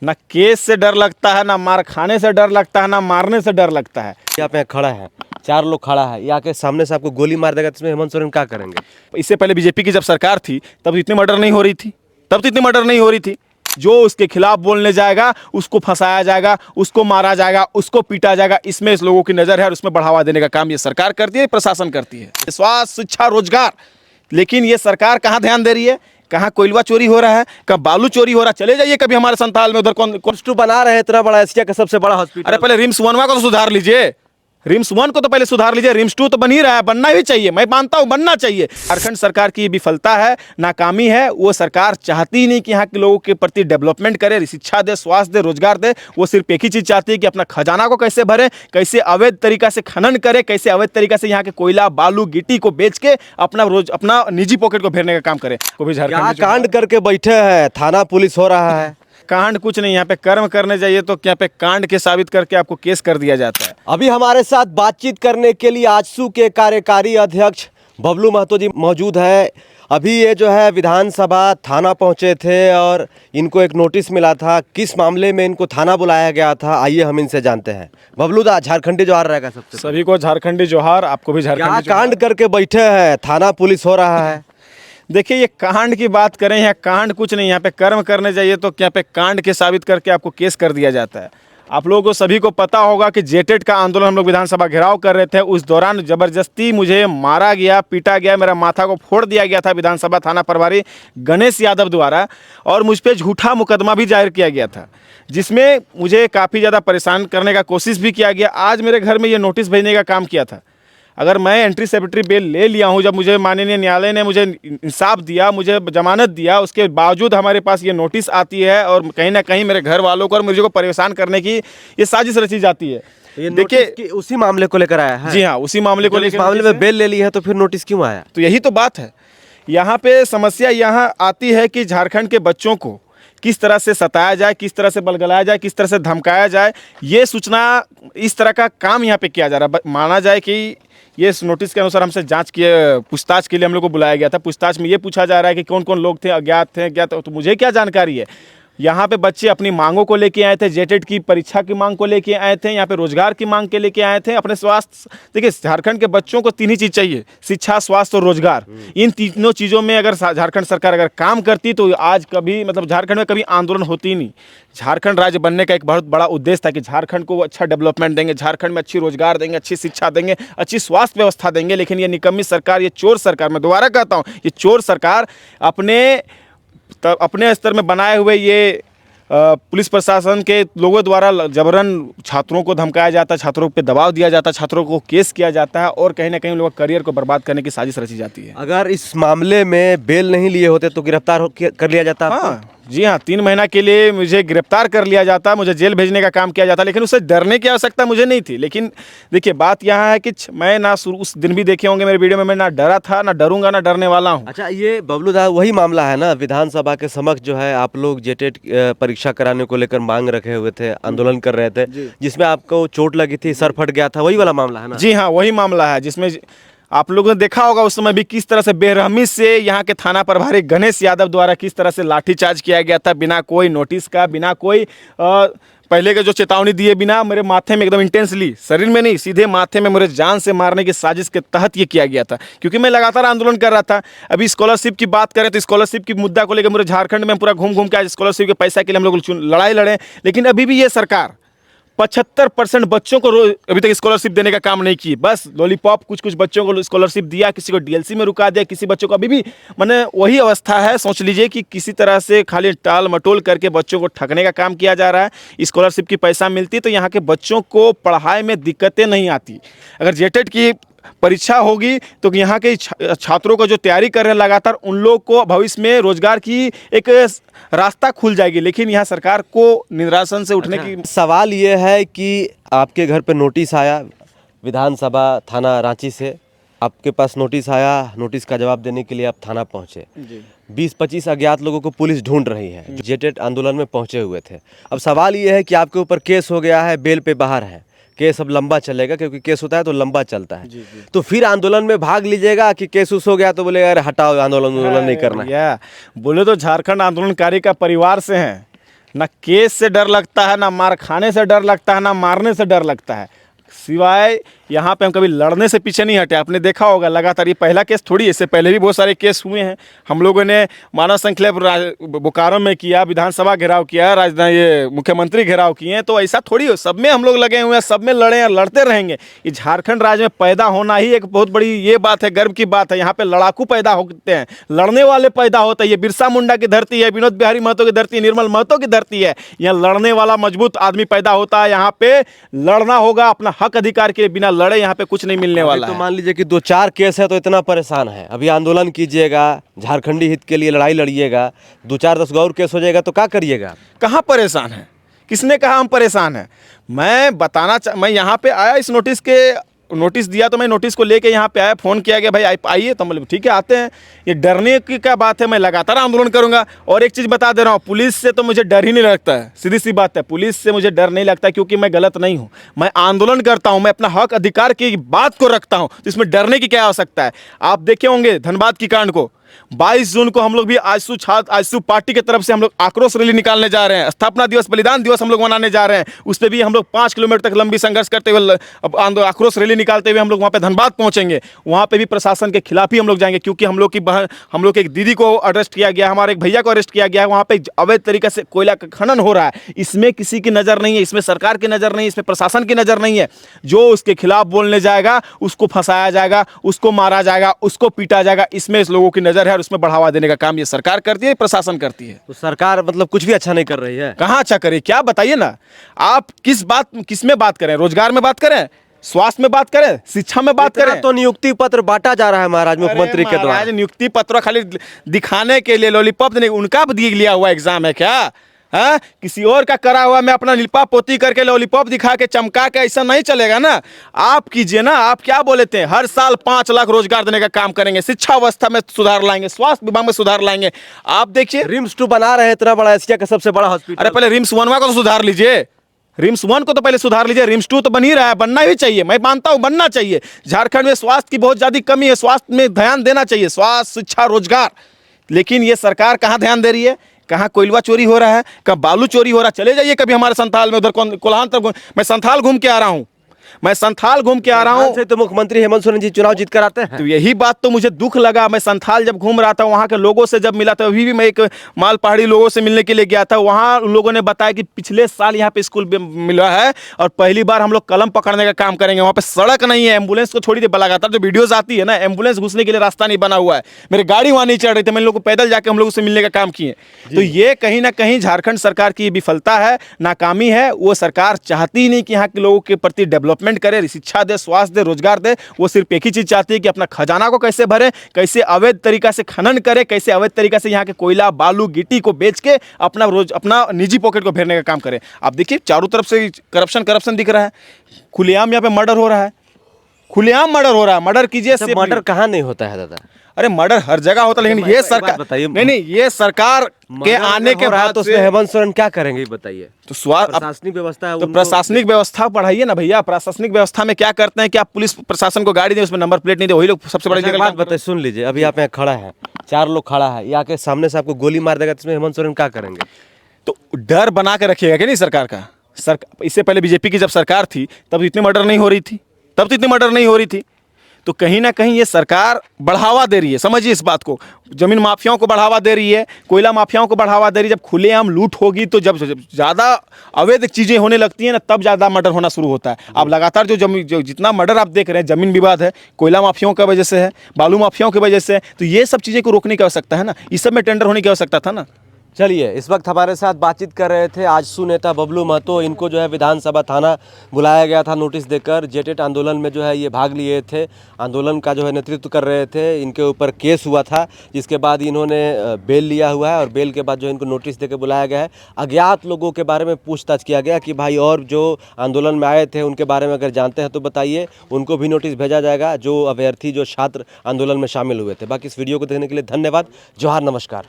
ना केस से डर लगता है, ना मार खाने से डर लगता है, ना मारने से डर लगता है। आप यहाँ खड़ा है, 4 लोग खड़ा है, या के सामने से आपको गोली मार देगा तो इसमें हेमंत सोरेन क्या करेंगे? इससे पहले बीजेपी की जब सरकार थी तब इतनी मर्डर नहीं हो रही थी, तब तो इतनी मर्डर नहीं हो रही थी। जो उसके खिलाफ बोलने जाएगा उसको फंसाया जाएगा, उसको मारा जाएगा, उसको पीटा जाएगा। इसमें इस लोगों की नजर है और उसमें बढ़ावा देने का काम ये सरकार करती है, प्रशासन करती है। स्वास्थ्य, शिक्षा, रोजगार, लेकिन ये सरकार कहाँ ध्यान दे रही है? कहाँ कोयला चोरी हो रहा है, कहाँ बालू चोरी हो रहा है। चले जाइए कभी हमारे संथाल में, उधर कौन बना रहे हैं इतना बड़ा, एशिया का सबसे बड़ा हॉस्पिटल। अरे पहले रिम्स 1 को तो सुधार लीजिए, रिम्स 1 को तो पहले सुधार लीजिए। रिम्स 2 तो बन ही रहा है, बनना भी चाहिए, मैं मानता हूं बनना चाहिए। झारखंड सरकार की विफलता है, नाकामी है। वो सरकार चाहती ही नहीं कि यहाँ के लोगों के प्रति डेवलपमेंट करे, शिक्षा दे, स्वास्थ्य दे, रोजगार दे। वो सिर्फ एक ही चीज चाहती है कि अपना खजाना को कैसे भरे, कैसे अवैध तरीका से खनन करे, कैसे अवैध तरीका से यहाँ के कोयला, बालू, गिट्टी को बेच के अपना निजी पॉकेट को भरने का काम करे। वो भी झारखंड कांड करके बैठे हैं, थाना पुलिस हो रहा है। कांड कुछ नहीं, यहाँ पे कर्म करने जाइए तो यहाँ पे कांड के साबित करके आपको केस कर दिया जाता है। अभी हमारे साथ बातचीत करने के लिए आजसू के कार्यकारी अध्यक्ष बबलू महतो जी मौजूद हैं। अभी ये जो है विधानसभा थाना पहुंचे थे और इनको एक नोटिस मिला था। किस मामले में इनको थाना बुलाया गया था, आइए हम इनसे जानते हैं। बबलू दा, झारखंडी जोहार रहेगा सबसे। सभी को झारखंडी जोहार, आपको भी झारखंडी। कांड करके बैठे हैं, थाना पुलिस हो रहा है। देखिए, ये कांड की बात करें, यहाँ कांड कुछ नहीं, यहाँ पे कर्म करने जाइए तो यहाँ पे कांड के साबित करके आपको केस कर दिया जाता है। आप लोगों को सभी को पता होगा कि जेटेट का आंदोलन हम लोग विधानसभा घेराव कर रहे थे, उस दौरान जबरदस्ती मुझे मारा गया, पीटा गया, मेरा माथा को फोड़ दिया गया था विधानसभा थाना प्रभारी गणेश यादव द्वारा, और मुझ पर झूठा मुकदमा भी दायर किया गया था, जिसमें मुझे काफ़ी ज़्यादा परेशान करने का कोशिश भी किया गया। आज मेरे घर में ये नोटिस भेजने का काम किया था। अगर मैं एंट्री सेक्रेटरी बेल ले लिया हूं, जब मुझे माननीय न्यायालय ने मुझे इंसाफ दिया, मुझे जमानत दिया, उसके बावजूद हमारे पास ये नोटिस आती है और कहीं ना कहीं मेरे घर वालों को और मुझे को परेशान करने की ये साजिश रची जाती है। देखिए, उसी मामले को लेकर आया है। जी हाँ, उसी मामले को लेकर। मामले में बेल ले ली है तो फिर नोटिस क्यों आया? तो यही तो बात है। यहाँ पे समस्या यहाँ आती है कि झारखंड के बच्चों को किस तरह से सताया जाए, किस तरह से बलगलाया जाए, किस तरह से धमकाया जाए, ये सूचना, इस तरह का काम यहाँ पे किया जा रहा है। माना जाए कि ये इस नोटिस के अनुसार हमसे जांच किए, पूछताछ के लिए हम लोग को बुलाया गया था। पूछताछ में ये पूछा जा रहा है कि कौन कौन लोग थे, अज्ञात थे, ज्ञात। तो मुझे क्या जानकारी है? यहाँ पे बच्चे अपनी मांगों को लेके आए थे, जेटेट की परीक्षा की मांग को लेके आए थे, यहाँ पे रोजगार की मांग के लेके आए थे, अपने स्वास्थ्य। देखिए, झारखंड के बच्चों को 3 ही चीज़ चाहिए, शिक्षा, स्वास्थ्य और रोजगार। इन तीनों चीज़ों में अगर झारखंड सरकार अगर काम करती तो आज कभी, मतलब झारखंड में कभी आंदोलन होती ही नहीं। झारखंड राज्य बनने का एक बहुत बड़ा उद्देश्य था कि झारखंड को अच्छा डेवलपमेंट देंगे, झारखंड में अच्छी रोजगार देंगे, अच्छी शिक्षा देंगे, अच्छी स्वास्थ्य व्यवस्था देंगे। लेकिन ये निकम्मी सरकार, ये चोर सरकार, मैं दोबारा कहता हूँ, ये चोर सरकार अपने स्तर में बनाए हुए ये पुलिस प्रशासन के लोगों द्वारा जबरन छात्रों को धमकाया जाता है, छात्रों पे दबाव दिया जाता है, छात्रों को केस किया जाता है और कहीं ना कहीं लोगों का करियर को बर्बाद करने की साजिश रची जाती है। अगर इस मामले में बेल नहीं लिए होते तो गिरफ्तार कर लिया जाता? हाँ जी हाँ, 3 महीना के लिए मुझे गिरफ्तार कर लिया जाता, मुझे जेल भेजने का काम किया जाता, लेकिन उससे डरने की आवश्यकता मुझे नहीं थी। लेकिन देखिए, बात यहाँ है कि मैं ना उस दिन भी देखे होंगे मेरे वीडियो में, मैं ना डरा था, ना डरूंगा, ना डरने वाला हूँ। अच्छा, ये बबलू दा वही मामला है ना, विधानसभा के समक्ष जो है आप लोग जेटेट परीक्षा कराने को लेकर मांग रखे हुए थे, आंदोलन कर रहे थे, जिसमें आपको चोट लगी थी, सर फट गया था, वही वाला मामला है ना? जी हाँ, वही मामला है, जिसमें आप लोगों ने देखा होगा उस समय भी किस तरह से बेरहमी से यहाँ के थाना प्रभारी गणेश यादव द्वारा किस तरह से लाठीचार्ज किया गया था, बिना कोई नोटिस का, बिना कोई पहले के जो चेतावनी दिए बिना, मेरे माथे में एकदम इंटेंसली, शरीर में नहीं, सीधे माथे में मेरे जान से मारने की साजिश के तहत ये किया गया था। क्योंकि मैं लगातार आंदोलन कर रहा था। अभी स्कॉलरशिप की बात करें तो स्कॉलरशिप की मुद्दा को लेकर पूरे झारखंड में पूरा घूम घूम के आज स्कॉलरशिप के पैसा के लिए हम लोग लड़ाई लड़े, लेकिन अभी भी ये सरकार 75% बच्चों को अभी तक स्कॉलरशिप देने का काम नहीं की। बस लॉलीपॉप कुछ बच्चों को स्कॉलरशिप दिया, किसी को डीएलसी में रुका दिया, किसी बच्चों को अभी भी माने वही अवस्था है। सोच लीजिए कि किसी तरह से खाली टाल मटोल करके बच्चों को ठगने का काम किया जा रहा है। स्कॉलरशिप की पैसा मिलती तो यहाँ के बच्चों को पढ़ाई में दिक्कतें नहीं आती। अगर जेटेट की परीक्षा होगी तो यहाँ के छात्रों को जो तैयारी कर रहे हैं लगातार, उन लोग को भविष्य में रोजगार की एक रास्ता खुल जाएगी। लेकिन यहाँ सरकार को निरासन से उठने की सवाल ये है कि आपके घर पे नोटिस आया विधानसभा थाना रांची से, आपके पास नोटिस आया, नोटिस का जवाब देने के लिए आप थाना पहुंचे। 20-25 अज्ञात लोगों को पुलिस ढूंढ रही है, जो जेटेट आंदोलन में पहुंचे हुए थे। अब सवाल ये है कि आपके ऊपर केस हो गया है, बेल पे बाहर है, केस अब लंबा चलेगा, क्योंकि केस होता है तो लंबा चलता है। तो फिर आंदोलन में भाग लीजिएगा कि केस उस हो गया तो बोलेगा अरे हटाओ, आंदोलन नहीं करना है? बोले तो झारखंड आंदोलनकारी का परिवार से हैं, ना केस से डर लगता है, ना मार खाने से डर लगता है, ना मारने से डर लगता है, सिवाय यहाँ पे हम कभी लड़ने से पीछे नहीं हटे। आपने देखा होगा लगातार, ये पहला केस थोड़ी, इससे पहले भी बहुत सारे केस हुए हैं। हम लोगों ने मानव श्रृंखला बोकारो में किया, विधानसभा घेराव किया, राजधानी ये मुख्यमंत्री घेराव किए हैं, तो ऐसा थोड़ी हो, सब में हम लोग लगे हुए हैं, सब में लड़े हैं, लड़ते रहेंगे। ये झारखंड राज्य में पैदा होना ही एक बहुत बड़ी ये बात है, गर्व की बात है। यहाँ पे लड़ाकू पैदा होते हैं, लड़ने वाले पैदा होते हैं। ये बिरसा मुंडा की धरती है, विनोद बिहारी महतो की धरती है, निर्मल महतो की धरती है। यहाँ लड़ने वाला मजबूत आदमी पैदा होता है। यहाँ पे लड़ना होगा अपना हक अधिकार के लिए, बिना लड़े यहाँ पे कुछ नहीं मिलने वाला तो है। मान लीजिए कि 2-4 केस है तो इतना परेशान है, अभी आंदोलन कीजिएगा, झारखंडी हित के लिए लड़ाई लड़िएगा, 2-4-10 और केस हो जाएगा तो क्या करिएगा? कहाँ परेशान है? किसने कहा हम परेशान हैं? मैं यहाँ पे आया, इस नोटिस दिया तो मैं नोटिस को लेके यहाँ पे आया, फ़ोन किया गया भाई आइए, तो मतलब ठीक है आते हैं। ये डरने की क्या बात है? मैं लगातार आंदोलन करूंगा। और एक चीज़ बता दे रहा हूँ, पुलिस से तो मुझे डर ही नहीं लगता है, सीधी सी बात है, पुलिस से मुझे डर नहीं लगता, क्योंकि मैं गलत नहीं हूँ। मैं आंदोलन करता हूँ, मैं अपना हक अधिकार की बात को रखता हूँ, तो इसमें डरने की क्या आवश्यकता है? आप देखे होंगे धनबाद की कांड को, 22 जून को हम लोग भी आजसू पार्टी की तरफ से हम लोग आक्रोश रैली निकालने जा रहे हैं। स्थापना दिवस, बलिदान दिवस हम लोग मनाने जा रहे हैं। उस पर भी हम लोग 5 किलोमीटर तक लंबी संघर्ष करते हुए, आक्रोश रैली निकालते हुए हम लोग वहाँ पे धनबाद पहुंचेंगे। वहाँ पे भी प्रशासन के खिलाफ ही हम लोग जाएंगे, क्योंकि हम लोग की एक दीदी को अरेस्ट किया गया, हमारे एक भैया को अरेस्ट किया गया। वहाँ पे अवैध तरीके से कोयला का खनन हो रहा है। इसमें किसी की नज़र नहीं है, इसमें सरकार की नज़र नहीं है, इसमें प्रशासन की नज़र नहीं है। जो उसके खिलाफ बोलने जाएगा उसको फंसाया जाएगा, उसको मारा जाएगा, उसको पीटा जाएगा। इसमें इस लोगों की नज़र है और उसमें बढ़ावा देने का काम ये सरकार करती है, प्रशासन करती है। तो सरकार मतलब कुछ भी अच्छा नहीं कर रही है? कहाँ अच्छा करे, क्या बताइए ना आप? किस में बात करें? रोजगार में बात करें, स्वास्थ्य में बात करें, शिक्षा में बात करें? तो नियुक्ति पत्र बांटा जा रहा है महाराज मुख्यमंत्री के द्वारा। नियुक्ति पत्र खाली दिखाने के लिए, लॉलीपॉप देने, उनका लिया हुआ एग्जाम है क्या? हाँ, किसी और का करा हुआ मैं अपना लिपा पोती करके लॉलीपॉप दिखा के चमका के, ऐसा नहीं चलेगा ना। आप कीजिए ना, आप क्या बोले थे, हर साल 5 लाख रोजगार देने का काम करेंगे, शिक्षा व्यवस्था में सुधार लाएंगे, स्वास्थ्य विभाग में सुधार लाएंगे। आप देखिए रिम्स 2 बना रहे हैं, इतना बड़ा, एशिया का सबसे बड़ा हॉस्पिटल। अरे पहले रिम्स 1 को तो सुधार लीजिए, रिम्स 1 को तो पहले सुधार लीजिए। रिम्स 2 तो बन ही रहा है, बनना भी चाहिए, मैं मानता हूं बनना चाहिए। झारखंड में स्वास्थ्य की बहुत ज्यादा कमी है, स्वास्थ्य में ध्यान देना चाहिए, स्वास्थ्य, शिक्षा, रोजगार। लेकिन ये सरकार कहाँ ध्यान दे रही है? कहाँ कोयला चोरी हो रहा है, कहाँ बालू चोरी हो रहा है। चले जाइए कभी हमारे संथाल में, उधर कोल्हान तक मैं संथाल घूम के आ रहा हूँ, तो मुख्यमंत्री हेमंत सोरेन जी चुनाव जीत कर आते हैं। तो यही बात तो मुझे दुख लगा। मैं संथाल जब घूम रहा था, वहाँ के लोगों से जब मिला था, अभी भी मैं एक माल पहाड़ी लोगों से मिलने के लिए गया था। वहाँ लोगों ने बताया कि पिछले साल यहाँ पे स्कूल मिला है और पहली बार हम लोग कलम पकड़ने का काम करेंगे। वहाँ पे सड़क नहीं है, एम्बुलेंस को छोड़ी थी, लगातार जो वीडियोज आती है ना, एम्बुलेंस घुसने के लिए रास्ता नहीं बना हुआ है। मेरी गाड़ी वहाँ नहीं चढ़ रही थी, मैं लोग को पैदल जाके हम लोगों से मिलने का काम किए। तो ये कहीं ना कहीं झारखंड सरकार की विफलता है, नाकामी है। वो सरकार चाहती ही नहीं कि यहाँ के लोगों के प्रति डेवलपमेंट करे, शिक्षा दे, स्वास्थ्य दे, रोजगार दे। वो सिर्फ एक ही चीज चाहती है कि अपना खजाना को कैसे भरे, कैसे अवैध तरीका से खनन करे, कैसे अवैध तरीका से यहाँ के कोयला, बालू, गिट्टी को बेच के अपना निजी पॉकेट को भरने का काम करे। आप देखिए चारों तरफ से करप्शन दिख रहा है, खुलेआम यहाँ पे मर्डर हो रहा है, खुलेआम मर्डर हो रहा है। मर्डर कीजिए, मर्डर कहाँ नहीं होता है दादा? अरे मर्डर हर जगह होता है, लेकिन ये सरकार बताइए, नहीं, ये सरकार के आने के बाद तो हेमंत सोरेन क्या करेंगे बताइए? तो प्रशासनिक व्यवस्था है, तो प्रशासनिक व्यवस्था बढ़ाइए ना भैया। प्रशासनिक व्यवस्था में क्या करते हैं कि आप पुलिस प्रशासन को गाड़ी दें, उसमें नंबर प्लेट नहीं दे, वही लोग सबसे बड़ी जगह बात बताइए। सुन लीजिए, अभी आप यहाँ खड़ा है, 4 लोग खड़ा है, ये आके सामने से आपको गोली मार देगा, तो इसमें हेमंत सोरेन क्या करेंगे? तो डर बना के रखिएगा कि नहीं सरकार का। इससे पहले बीजेपी की जब सरकार थी तब इतनी मर्डर नहीं हो रही थी, तो कहीं ना कहीं ये सरकार बढ़ावा दे रही है। समझिए इस बात को, जमीन माफियाओं को बढ़ावा दे रही है, कोयला माफियाओं को बढ़ावा दे रही है। जब खुलेआम लूट होगी, तो जब ज़्यादा अवैध चीज़ें होने लगती हैं ना, तब ज़्यादा मर्डर होना शुरू होता है। अब लगातार जो जितना मर्डर आप देख रहे हैं, जमीन विवाद है, कोयला माफियाओं की वजह से है, बालू माफियाओं की वजह से है। तो ये सब चीज़ें को रोकने की आवश्यकता है ना, इस सब में टेंडर होने की आवश्यकता था ना। चलिए, इस वक्त हमारे साथ बातचीत कर रहे थे आजसू नेता बबलू महतो। इनको जो है विधानसभा थाना बुलाया गया था नोटिस देकर। जेटेट आंदोलन में जो है ये भाग लिए थे, आंदोलन का जो है नेतृत्व कर रहे थे। इनके ऊपर केस हुआ था, जिसके बाद इन्होंने बेल लिया हुआ है और बेल के बाद जो इनको नोटिस देकर बुलाया गया है। अज्ञात लोगों के बारे में पूछताछ किया गया कि भाई और जो आंदोलन में आए थे उनके बारे में अगर जानते हैं तो बताइए, उनको भी नोटिस भेजा जाएगा, जो अभ्यर्थी, जो छात्र आंदोलन में शामिल हुए थे। बाकी इस वीडियो को देखने के लिए धन्यवाद। जोहार, नमस्कार।